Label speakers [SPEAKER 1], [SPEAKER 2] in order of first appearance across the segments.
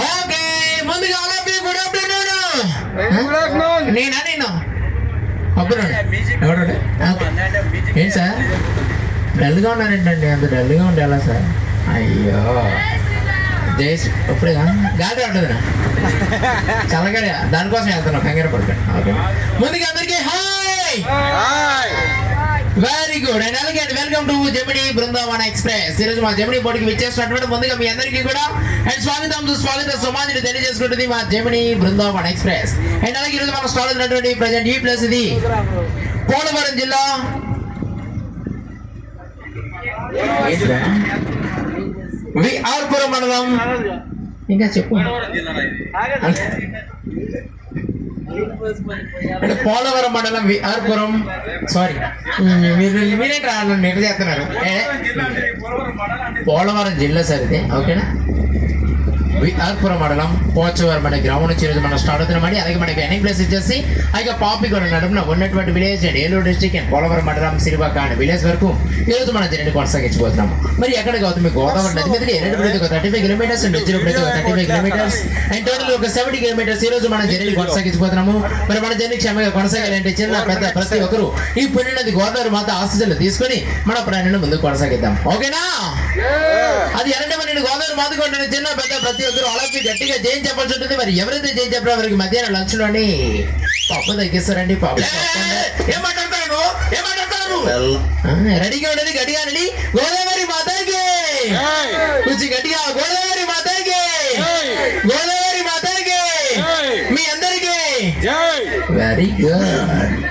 [SPEAKER 1] Okay, ముందుగా good afternoon. నేను అప్పుడు ఎవరు ఏంటి సార్ డల్గా ఉన్నారేంటండి? అంత డల్గా ఉండే ఎలా సార్? అయ్యో జేసి ఇప్పుడే గాలి రావట్లేదురా చల్లగా దానికోసం వెళ్తున్నాం, కంగారు పడకండి. ఓకే, ముందుగా అందరికీ హాయ్. వెరీ గుడ్ అండ్ అలాగే welcome to Gemini Brindavan express. ఈరోజు మా జెమినీ బోర్డుకి విచ్చేసినటువంటి ముందుగా మీ అందరికీ కూడా అండ్ స్వాగత సమాధిని తెలియజేసుకుంటుంది మా జెమినీ బృందావన ఎక్స్ప్రెస్. అండ్ అలాగే ఈరోజు మనం స్టార్ట్ అయినటువంటి ప్రజెంట్ ఈ ప్లేస్ ఇది పోలవరం జిల్లా విఆర్పురం మండలం. ఇంకా చెప్పు పోలవరం మండలం విఆర్పురం. సారీ మీరే రావాలని ఎట్లా చేస్తున్నారు? పోలవరం జిల్లా సార్ ఇది. ఓకేనా? విఆర్పురం మండలం పోచవరం అనే గ్రామం నుంచి ఈరోజు మనం స్టార్ట్ అవుతున్నామండి. అలాగే మనకి ఎన్ని ప్లేస్ ఇచ్చేసి అయితే పాపి కూడా నడుపున ఉన్నటువంటి village and Eluru district and Polavaram మండలం సిరివాక అండ్ విలేజ్ వరకు ఈరోజు మనం జర్నీ కొనసాగించబోతున్నాము. మరి ఎక్కడికి అవుతుంది? గోదావరి నది మీదకి ఎన్నడపడితే ఒక 35 కిలోమీటర్స్ అండ్ వచ్చినప్పటికీ ఒక 35 కిలోమీటర్స్ అండ్ టోటల్ ఒక 70 కిలోమీటర్స్ ఈరోజు మనం జర్నీ కొనసాగించబోతున్నాము. మరి మన జర్నీ క్షేమంగా కొనసాగాలంటే చిన్న పెద్ద ప్రతి ఒక్కరు ఈ పుణ్యనది గోదావరి మాత ఆశీస్సులు తీసుకొని మన ప్రయాణాన్ని ముందుకు కొనసాగిద్దాం. ఓకేనా? అది ఎలాంటి మరి గోదావరి మాత కొంటే చిన్న పెద్ద ప్రతి ఒక్కరు అలాగే గట్టిగా జయం చెప్పాల్సి ఉంటుంది. మరి ఎవరైతే జయం చెప్పారో వారికి మధ్యాహ్నం లంచ్ లోని పప్పు తగ్గిస్తారండి. పప్పు ఏమంటారు? రెడీగా ఉండేది గట్టిగా రెడీ. గోదావరి మాతాకి కొంచెం గట్టిగా గోదావరి మాతాకి, గోదావరి మాతాకి మీ అందరికి వెరీ గుడ్.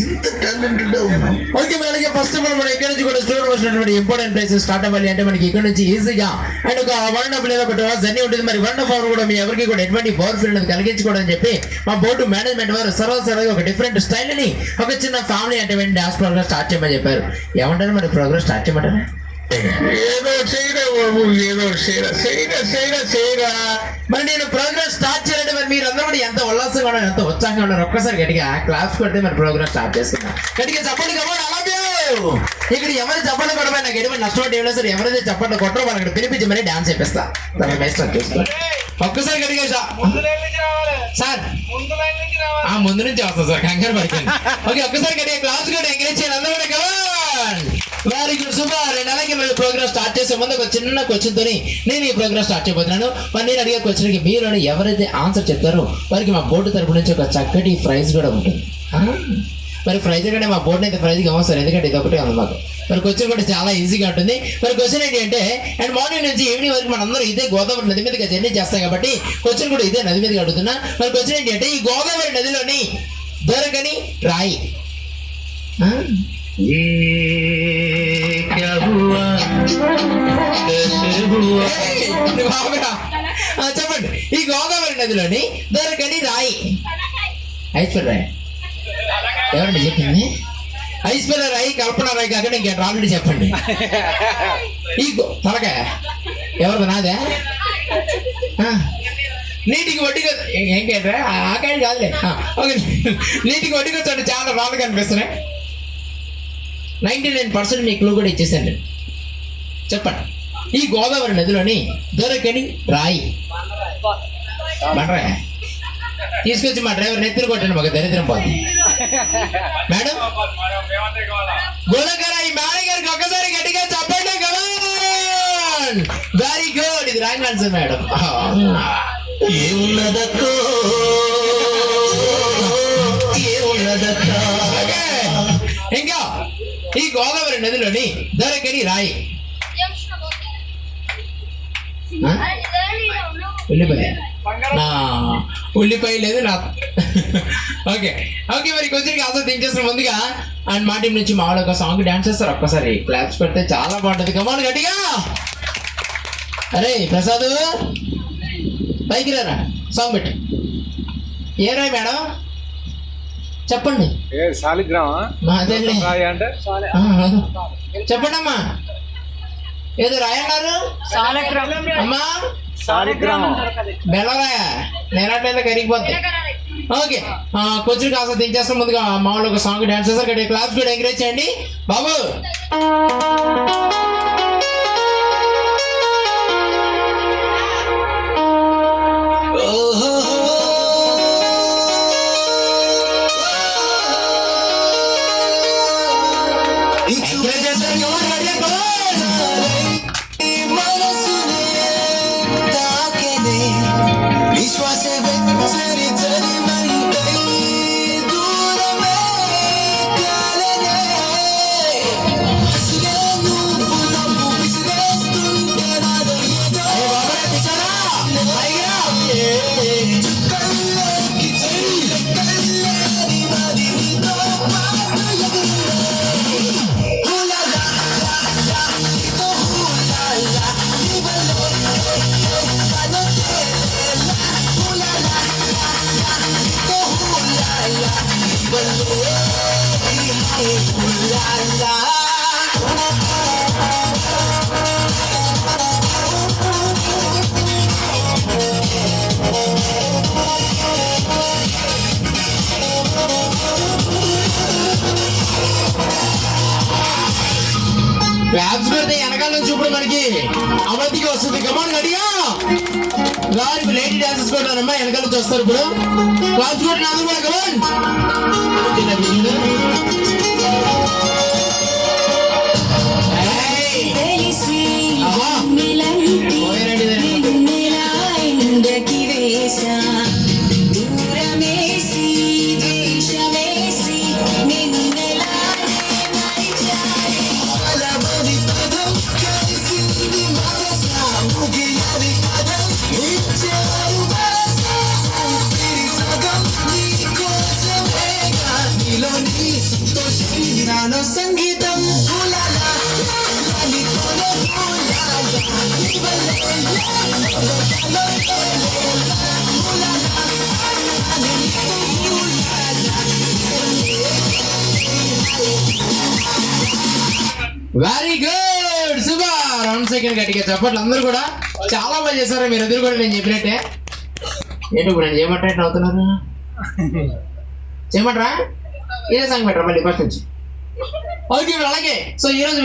[SPEAKER 1] ఇంత టాలెంటెడ్ ఉన్నాం. ఓకే, మరి అలాగే ఫస్ట్ ఆఫ్ ఆల్ మనం ఇక్కడ నుంచి కూడా స్టోర్ వచ్చినటువంటి ఇంపార్టెంట్ ప్లేసెస్ స్టార్ట్ అవ్వాలి అంటే మనకి ఇక్కడ నుంచి ఈజీగా అండ్ ఒక 1.5 లేదా ఒక 2 hours జర్నీ ఉంటుంది. మరి 1.5 hours కూడా మీ ఎవరికి కూడా ఎటువంటి పవర్ ఫీల్ అనేది కలిగించుకోవడం చెప్పి మా బోర్డు మేనేజ్మెంట్ వారు సరళంగా ఒక డిఫరెంట్ స్టైల్ ని ఒక చిన్న ఫ్యామిలీ అంటే డాన్స్ ప్రోగ్రామ్ స్టార్ట్ చేయమని చెప్పారు. ఏమంటారు మరి ప్రోగ్రామ్ స్టార్ట్ చేయమంటారా? ఏదో చేయరా బాబు, ఏదో చేయరా. మరి నేను ప్రోగ్రామ్ స్టార్ట్ చేయాలంటే మరి మీరు అందరూ కూడా ఎంత ఉల్లాసంగా ఉన్నారు, ఎంత ఉత్సాహంగా ఉన్నారు. ఒక్కసారి గట్టిగా క్లాప్స్ కొడితే మరి ప్రోగ్రామ్ స్టార్ట్ చేసుకున్నాం. గట్టిగా చప్పట్లు కమాండ్. అలాగే ఇక్కడ ఎవరు చప్పట్లు కొట్టబోయి నాకు ఎటువంటి నష్టపడి ఎవరో సరే ఎవరైతే చప్పట్లు కొట్టరో వాళ్ళకి ఇక్కడ పిలిపించి మరీ డాన్స్ చేపిస్తా. తన బెస్ట్ చూసుకో. ఒక్కసారి గట్టిగా సార్ ముందు నుంచి వస్తాం సార్, కంగారు పడుతుంది. ఓకే, ఒక్కసారి గట్టిగా క్లాప్స్ కూడా ఎంకరేజ్ చేయాలి అందరూ కూడా. Command, very good, super. And అలాగే మీరు ప్రోగ్రామ్ స్టార్ట్ చేసే ముందు ఒక చిన్న క్వశ్చన్ తోని నేను ఈ ప్రోగ్రామ్ స్టార్ట్ చేయబోతున్నాను. మరి నేను అడిగే క్వశ్చన్కి మీరు ఎవరైతే ఆన్సర్ చెప్తారో వారికి మా బోర్డు తరపు నుంచి ఒక చక్కటి ప్రైజ్ కూడా ఉంటుంది. మరి ప్రైజ్ కంటే మా బోర్డు అయితే ప్రైజ్కి అవసరం, ఎందుకంటే ఇది ఒకటే ఉంది మాకు. మరి క్వశ్చన్ కూడా చాలా ఈజీగా ఉంటుంది. మరి క్వశ్చన్ ఏంటి అంటే అండ్ మార్నింగ్ నుంచి ఈవినింగ్ వరకు మనందరూ ఇదే గోదావరి నది మీదగా జర్నీ చేస్తాం కాబట్టి క్వశ్చన్ కూడా ఇదే నది మీదగా అడుగుతున్నా. మరి క్వశ్చన్ ఏంటి అంటే ఈ గోదావరి నదిలోని దొరకని రాయి చెప్పండి. ఈ గోదావరి నదిలోని దొరకని రాయి ఐశ్వర్య రాయి. ఎవరండి చెప్పింది? ఐశ్వర్య రాయి, కల్పన రాయి కాకుండా ఇంకేంటి ఆల్రెడీ చెప్పండి. ఈ తలకాయ ఎవరిది? నాదే. నీటికి వడ్డీకి ఏంటంటే ఆకాయ కాదులే. ఓకే, నీటికి వడ్డీకి వచ్చాడు చాలా రాళ్ళు కనిపిస్తున్నాయి. 99% మీ క్లూ కూడా ఇచ్చేసాను. చెప్పండి, ఈ గోదావరి నదిలోని దొరకని రాయి బండరాయ. తీసుకొచ్చి మా డ్రైవర్ నెత్తిని కొట్టండి, మాకు దరిద్రం పోతుంది. మేడం గుణకరాయి మేడం గారికి ఒక్కసారి గట్టిగా చెప్పండి. వెరీ గుడ్, ఇది రాంగ్ ఆన్సర్ మేడం. ఇంకా ఈ గోదావరి నదిలోని దొరకని రాయి ఉల్లిపాయ. ఉల్లిపాయ లేదు నా. ఓకే ఓకే, మరి కొంచెం ఆన్సర్ దించేసిన ముందుగా అండ్ మా టీం నుంచి మామూలు ఒక సాంగ్ డాన్స్ చేస్తారు. ఒక్కసారి క్లాప్స్ పెడితే చాలా బాగుంటుంది. కమాన్ గట్టిగా. అరే ప్రసాద్ పైకి రారా, సాంగ్ పెట్టు. ఏ రాయి మేడం చెప్పండి. చెప్పండి అమ్మా, ఏదో రాయన్నారు అమ్మా. బెల్లరాయ నేనట్లయితే కరిగిపోతాయి. ఓకే కొంచెం కాస్త దించేస్తాం. ముందుగా మా వాళ్ళు ఒక సాంగ్ డాన్స్ చేస్తారు ఇక్కడ క్లాప్స్ కూడా ఎంకరేజ్ చేయండి బాబు. క్లాప్స్ పెడితే వెనకాల నుంచి ఇప్పుడు మనకి అవంతికి వస్తుంది. కమాన్ గడిగా ఇప్పుడు లేడీ డాన్సెస్ కొట్టారమ్మా వెనకాల నుంచి వస్తారు. ఇప్పుడు క్లాప్స్ కొట్టిన అందరూ కూడా కమాన్. సంగీతం వెరీ గుడ్ సూపర్. 1 సెకండ్ గట్టిగా చెప్పట్లు అందరూ కూడా చాలా బాగా చేశారు. మీరు ఎదురు కూడా నేను చెప్పినట్టే. ఏంటి ఇప్పుడు నేను చేయమంటే అవుతున్నారు చేయమంటారా? ఇదే సాంగ్ పెట్టరా మళ్ళీ ఫస్ట్ నుంచి. ఓకే అలాగే. సో ఈరోజు